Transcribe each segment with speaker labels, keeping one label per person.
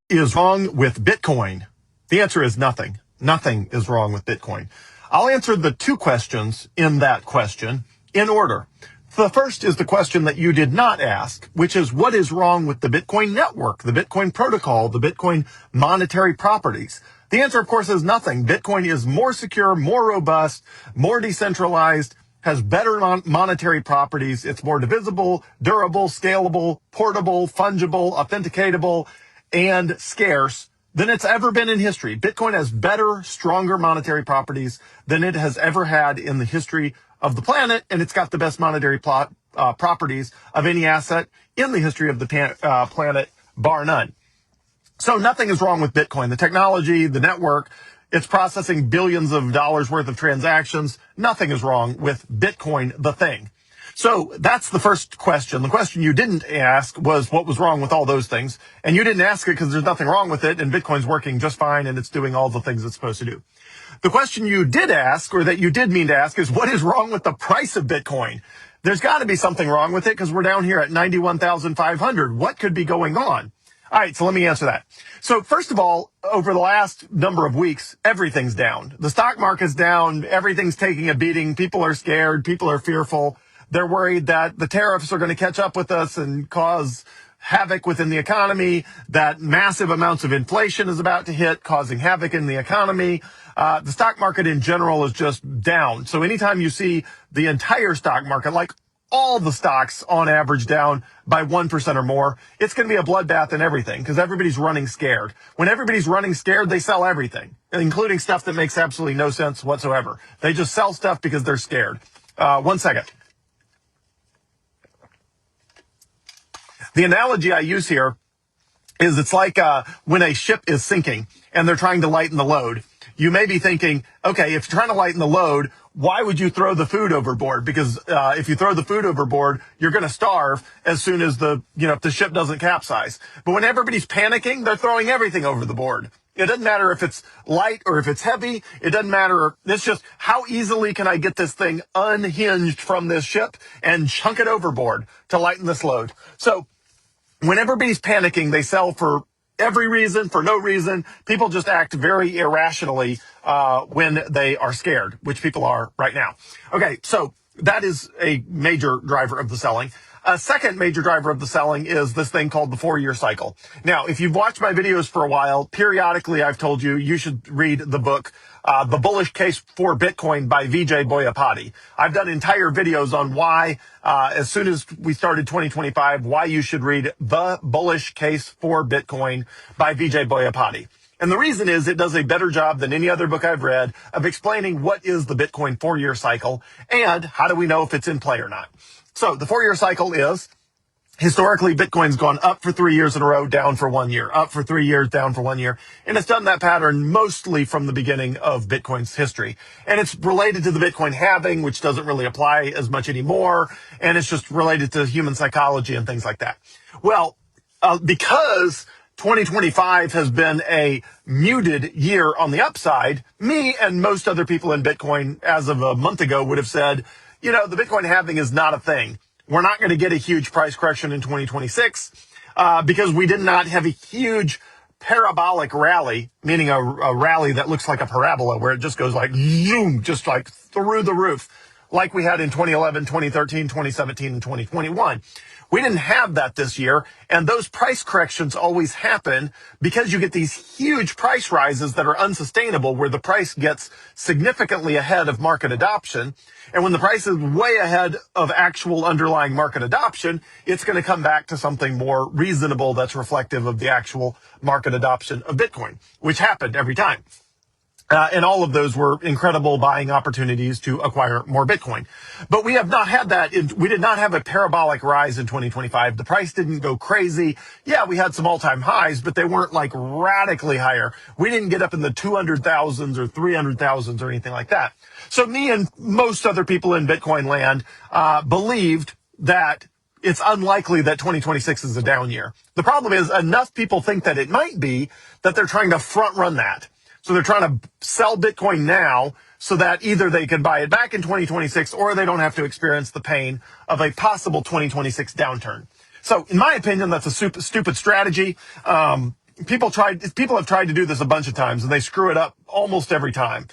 Speaker 1: is wrong with Bitcoin? The answer is nothing. Nothing is wrong with Bitcoin. I'll answer the two questions in that question in order. The first is the question that you did not ask, which is what is wrong with the Bitcoin network, the Bitcoin protocol, the Bitcoin monetary properties? The answer, of course, is nothing. Bitcoin is more secure, more robust, more decentralized, has better monetary properties. It's more divisible, durable, scalable, portable, fungible, authenticatable, and scarce than it's ever been in history. Bitcoin has better, stronger monetary properties than it has ever had in the history of the planet, and it's got the best monetary properties of any asset in the history of the planet, bar none. So nothing is wrong with Bitcoin. The technology, the network, it's processing billions of dollars worth of transactions. Nothing is wrong with Bitcoin, the thing. So that's the first question. The question you didn't ask was what was wrong with all those things. And you didn't ask it because there's nothing wrong with it, and Bitcoin's working just fine, and it's doing all the things it's supposed to do. The question you did ask, or that you did mean to ask, is what is wrong with the price of Bitcoin? There's got to be something wrong with it because we're down here at 91,500. What could be going on? All right, so let me answer that. So first of all, over the last number of weeks, everything's down. The stock market's down. Everything's taking a beating. People are scared. People are fearful. They're worried that the tariffs are going to catch up with us and cause havoc within the economy, that massive amounts of inflation is about to hit, causing havoc in the economy. The stock market in general is just down. So anytime you see the entire stock market, like all the stocks on average down by 1% or more, it's going to be a bloodbath in everything because everybody's running scared. When everybody's running scared, they sell everything, including stuff that makes absolutely no sense whatsoever. They just sell stuff because they're scared. 1 second. The analogy I use here is it's like when a ship is sinking and they're trying to lighten the load. You may be thinking, okay, if you're trying to lighten the load, why would you throw the food overboard? Because if you throw the food overboard, you're going to starve as soon as if the ship doesn't capsize. But when everybody's panicking, they're throwing everything over the board. It doesn't matter if it's light or if it's heavy. It doesn't matter. It's just how easily can I get this thing unhinged from this ship and chunk it overboard to lighten this load? So when everybody's panicking, they sell for every reason, for no reason. People just act very irrationally when they are scared, which people are right now. Okay, so that is a major driver of the selling. A second major driver of the selling is this thing called the 4-year cycle. Now, if you've watched my videos for a while, periodically I've told you you should read the book, The Bullish Case for Bitcoin by Vijay Boyapati. I've done entire videos on why, as soon as we started 2025, why you should read The Bullish Case for Bitcoin by Vijay Boyapati. And the reason is it does a better job than any other book I've read of explaining what is the Bitcoin 4-year cycle and how do we know if it's in play or not. So the 4-year cycle is, historically, Bitcoin's gone up for 3 years in a row, down for 1 year, up for 3 years, down for 1 year. And it's done that pattern mostly from the beginning of Bitcoin's history. And it's related to the Bitcoin halving, which doesn't really apply as much anymore. And it's just related to human psychology and things like that. Well, because 2025 has been a muted year on the upside, me and most other people in Bitcoin as of a month ago would have said, the Bitcoin halving is not a thing. We're not going to get a huge price correction in 2026 because we did not have a huge parabolic rally, meaning a rally that looks like a parabola where it just goes like zoom, just like through the roof, like we had in 2011, 2013, 2017, and 2021. We didn't have that this year, and those price corrections always happen because you get these huge price rises that are unsustainable, where the price gets significantly ahead of market adoption. And when the price is way ahead of actual underlying market adoption, it's going to come back to something more reasonable that's reflective of the actual market adoption of Bitcoin, which happened every time. And all of those were incredible buying opportunities to acquire more Bitcoin. But we have not had that. We did not have a parabolic rise in 2025. The price didn't go crazy. Yeah, we had some all-time highs, but they weren't like radically higher. We didn't get up in the 200,000s or 300,000s or anything like that. So me and most other people in Bitcoin land believed that it's unlikely that 2026 is a down year. The problem is enough people think that it might be that they're trying to front run that. So they're trying to sell Bitcoin now so that either they can buy it back in 2026 or they don't have to experience the pain of a possible 2026 downturn. So in my opinion, that's a stupid strategy. people have tried to do this a bunch of times and they screw it up almost every time.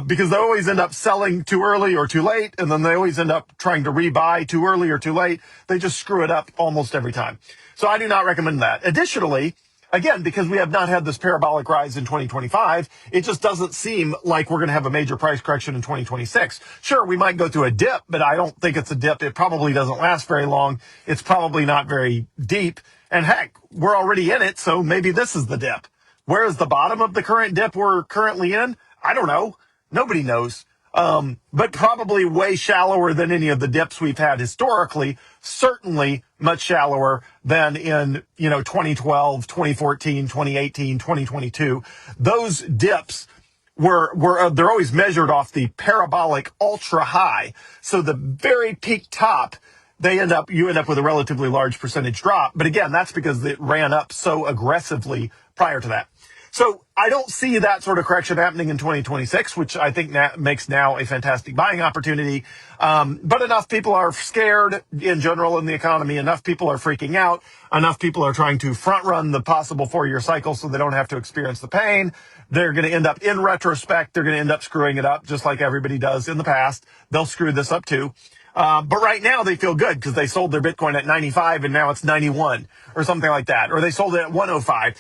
Speaker 1: Because they always end up selling too early or too late, and then they always end up trying to rebuy too early or too late. They just screw it up almost every time. So I do not recommend that. Additionally, again, because we have not had this parabolic rise in 2025, it just doesn't seem like we're going to have a major price correction in 2026. Sure, we might go through a dip, but I don't think it's a dip. It probably doesn't last very long. It's probably not very deep. And heck, we're already in it, so maybe this is the dip. Where is the bottom of the current dip we're currently in? I don't know. Nobody knows. But probably way shallower than any of the dips we've had historically, certainly much shallower than in, 2012, 2014, 2018, 2022. Those dips they're always measured off the parabolic ultra high. So the very peak top, you end up with a relatively large percentage drop. But again, that's because it ran up so aggressively prior to that. So I don't see that sort of correction happening in 2026, which I think makes now a fantastic buying opportunity. But enough people are scared in general in the economy. Enough people are freaking out. Enough people are trying to front run the possible 4-year cycle so they don't have to experience the pain. They're going to end up, in retrospect, they're going to end up screwing it up just like everybody does in the past. They'll screw this up too. But right now they feel good because they sold their Bitcoin at 95 and now it's 91 or something like that. Or they sold it at 105.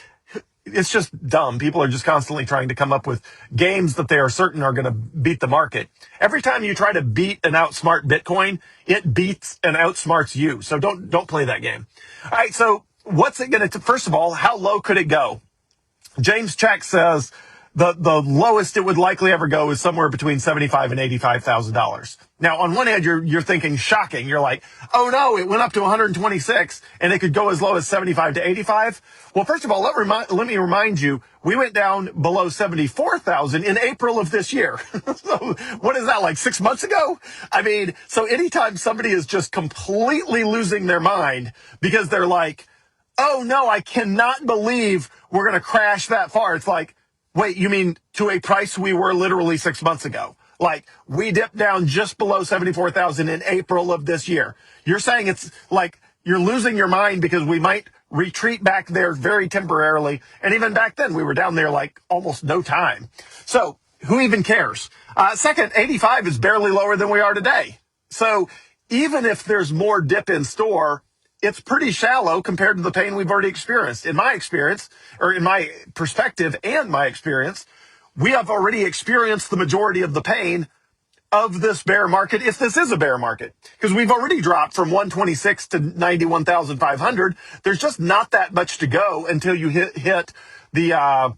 Speaker 1: It's just dumb. People are just constantly trying to come up with games that they are certain are going to beat the market. Every time you try to beat and outsmart Bitcoin, it beats and outsmarts you. So don't play that game. All right. So what's it going to, first of all, how low could it go? James Check says the lowest it would likely ever go is somewhere between $75,000 and $85,000. Now, on one hand, you're thinking shocking. You're like, oh no, it went up to 126 and it could go as low as 75 to 85. Well, first of all, let me remind you, we went down below 74,000 in April of this year. So what is that, like 6 months ago? I mean, so anytime somebody is just completely losing their mind because they're like, oh no, I cannot believe we're going to crash that far. It's like, wait, you mean to a price we were literally 6 months ago? Like, we dipped down just below 74,000 in April of this year. You're saying it's like you're losing your mind because we might retreat back there very temporarily. And even back then, we were down there like almost no time. So who even cares? Second, 85 is barely lower than we are today. So even if there's more dip in store, it's pretty shallow compared to the pain we've already experienced. In my experience, or in my perspective and my experience, we have already experienced the majority of the pain of this bear market, if this is a bear market, because we've already dropped from 126 to 91,500. There's just not that much to go until you hit the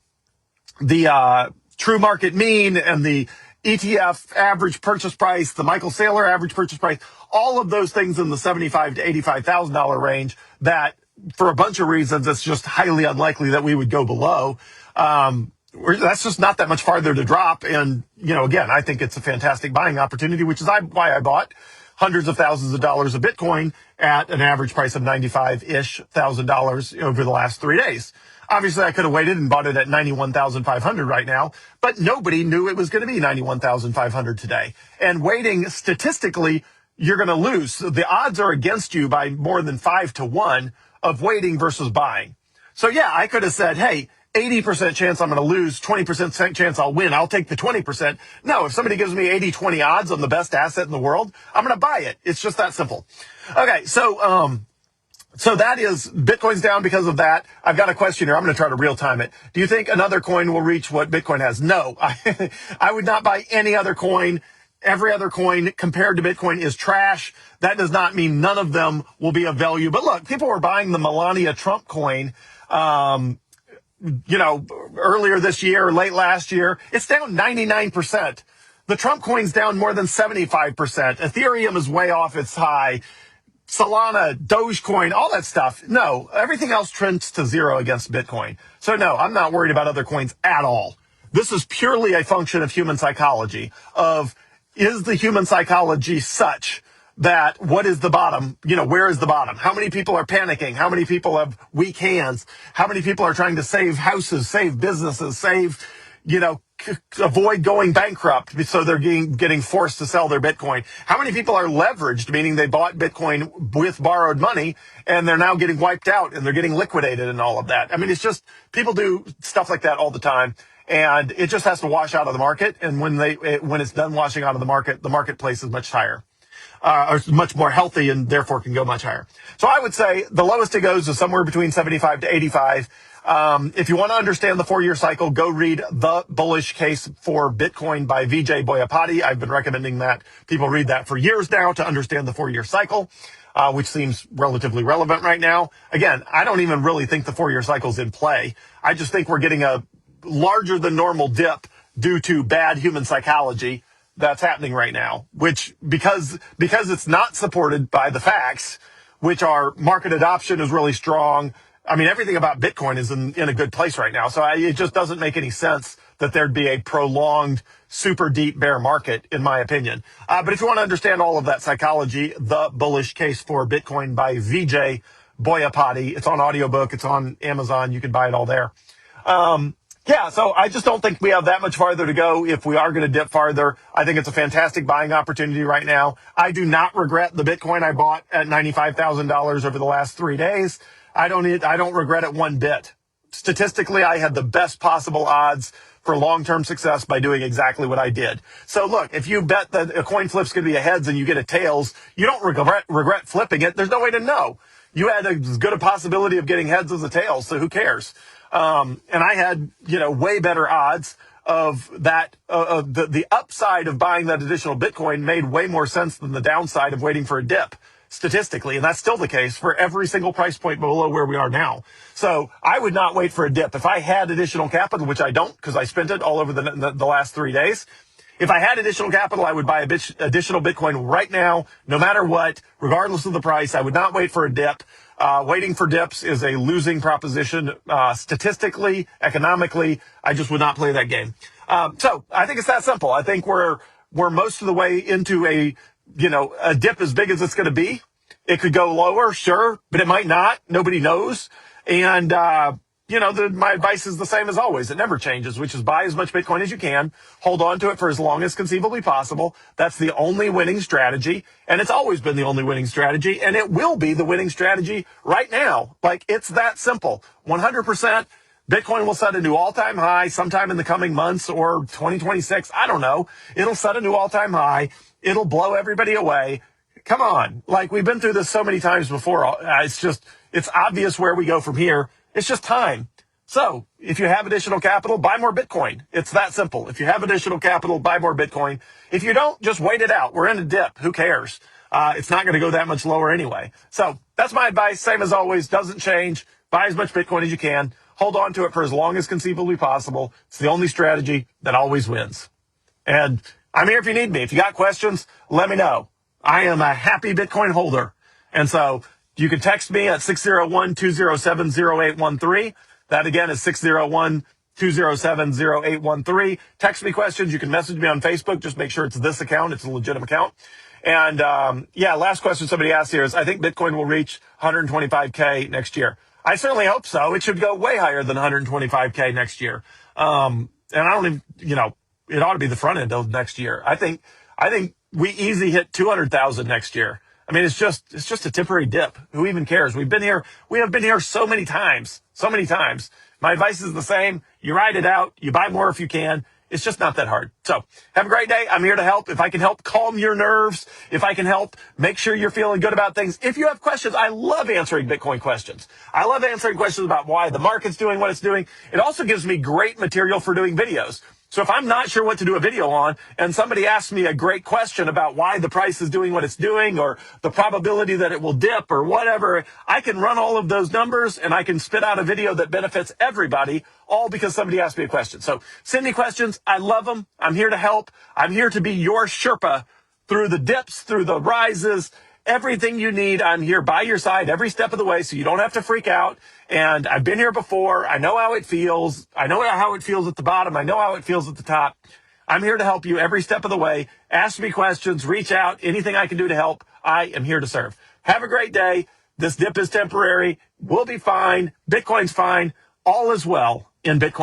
Speaker 1: true market mean and the ETF average purchase price, the Michael Saylor average purchase price, all of those things in the $75,000 to $85,000 range that for a bunch of reasons, it's just highly unlikely that we would go below. That's just not that much farther to drop. And, again, I think it's a fantastic buying opportunity, which is why I bought hundreds of thousands of dollars of Bitcoin at an average price of $95,000-ish over the last 3 days. Obviously, I could have waited and bought it at 91,500 right now, but nobody knew it was going to be 91,500 today. And waiting, statistically, you're going to lose. The odds are against you by more than 5 to 1 of waiting versus buying. So yeah, I could have said, hey, 80% chance I'm going to lose, 20% chance I'll win. I'll take the 20%. No, if somebody gives me 80-20 odds on the best asset in the world, I'm going to buy it. It's just that simple. Okay, so that is, Bitcoin's down because of that. I've got a question here. I'm going to try to real time it. Do you think another coin will reach what Bitcoin has? No, I would not buy any other coin. Every other coin compared to Bitcoin is trash. That does not mean none of them will be of value. But look, people were buying the Melania Trump coin, earlier this year or late last year. It's down 99%. The Trump coin's down more than 75%. Ethereum is way off its high. Solana, Dogecoin, all that stuff. No, everything else trends to zero against Bitcoin. So no, I'm not worried about other coins at all. This is purely a function of human psychology, is the human psychology such that what is the bottom? Where is the bottom? How many people are panicking? How many people have weak hands? How many people are trying to save houses, save businesses, save, avoid going bankrupt, so they're getting forced to sell their Bitcoin? How many people are leveraged, meaning they bought Bitcoin with borrowed money and they're now getting wiped out and they're getting liquidated and all of that? I mean, it's just, people do stuff like that all the time, and it just has to wash out of the market. And when it's done washing out of the marketplace is much higher. Are much more healthy and therefore can go much higher. So I would say the lowest it goes is somewhere between 75 to 85. If you want to understand the 4-year cycle, go read The Bullish Case for Bitcoin by Vijay Boyapati. I've been recommending that people read that for years now to understand the 4-year cycle, which seems relatively relevant right now. Again, I don't even really think the 4-year cycle is in play. I just think we're getting a larger than normal dip due to bad human psychology that's happening right now, which because it's not supported by the facts, which are market adoption is really strong. I mean, everything about Bitcoin is in a good place right now. So it just doesn't make any sense that there'd be a prolonged, super deep bear market, in my opinion. But if you want to understand all of that psychology, The Bullish Case for Bitcoin by Vijay Boyapati, it's on audiobook, it's on Amazon, you can buy it all there. Yeah, so I just don't think we have that much farther to go. If we are going to dip farther, I think it's a fantastic buying opportunity right now. I do not regret the Bitcoin I bought at $95,000 over the last 3 days. I don't regret it one bit. Statistically, I had the best possible odds for long-term success by doing exactly what I did. So look, if you bet that a coin flip's going to be a heads and you get a tails, you don't regret flipping it. There's no way to know. You had as good a possibility of getting heads as a tails, so who cares? And I had, way better odds of that. The upside of buying that additional Bitcoin made way more sense than the downside of waiting for a dip, statistically. And that's still the case for every single price point below where we are now. So I would not wait for a dip. If I had additional capital, which I don't because I spent it all over the last 3 days, if I had additional capital, I would buy additional Bitcoin right now, no matter what, regardless of the price. I would not wait for a dip. Waiting for dips is a losing proposition, statistically, economically. I just would not play that game. So I think it's that simple. I think we're most of the way into a dip as big as it's going to be. It could go lower, sure, but it might not. Nobody knows. And, my advice is the same as always. It never changes, which is buy as much Bitcoin as you can. Hold on to it for as long as conceivably possible. That's the only winning strategy. And it's always been the only winning strategy. And it will be the winning strategy right now. Like, it's that simple. 100%. Bitcoin will set a new all-time high sometime in the coming months or 2026. I don't know. It'll set a new all-time high. It'll blow everybody away. Come on. Like, we've been through this so many times before. It's obvious where we go from here. It's just time. So if you have additional capital, buy more Bitcoin. It's that simple. If you have additional capital, buy more Bitcoin. If you don't, just wait it out. We're in a dip. Who cares? It's not going to go that much lower anyway. So that's my advice. Same as always. Doesn't change. Buy as much Bitcoin as you can. Hold on to it for as long as conceivably possible. It's the only strategy that always wins. And I'm here if you need me. If you got questions, let me know. I am a happy Bitcoin holder. And so you can text me at 601-207-0813. That again is 601-207-0813. Text me questions. You can message me on Facebook. Just make sure it's this account. It's a legitimate account. And last question somebody asked here is, I think Bitcoin will reach 125K next year. I certainly hope so. It should go way higher than 125K next year. And I don't even, it ought to be the front end of next year. I think we easy hit 200,000 next year. I mean, it's just a temporary dip. Who even cares? We have been here so many times. My advice is the same. You ride it out. You buy more if you can. It's just not that hard. So have a great day. I'm here to help. If I can help calm your nerves, if I can help make sure you're feeling good about things. If you have questions, I love answering Bitcoin questions. I love answering questions about why the market's doing what it's doing. It also gives me great material for doing videos. So if I'm not sure what to do a video on and somebody asks me a great question about why the price is doing what it's doing or the probability that it will dip or whatever, I can run all of those numbers and I can spit out a video that benefits everybody, all because somebody asked me a question. So send me questions. I love them. I'm here to help. I'm here to be your Sherpa through the dips, through the rises. Everything you need, I'm here by your side every step of the way so you don't have to freak out. And I've been here before. I know how it feels. I know how it feels at the bottom. I know how it feels at the top. I'm here to help you every step of the way. Ask me questions. Reach out. Anything I can do to help, I am here to serve. Have a great day. This dip is temporary. We'll be fine. Bitcoin's fine. All is well in Bitcoin.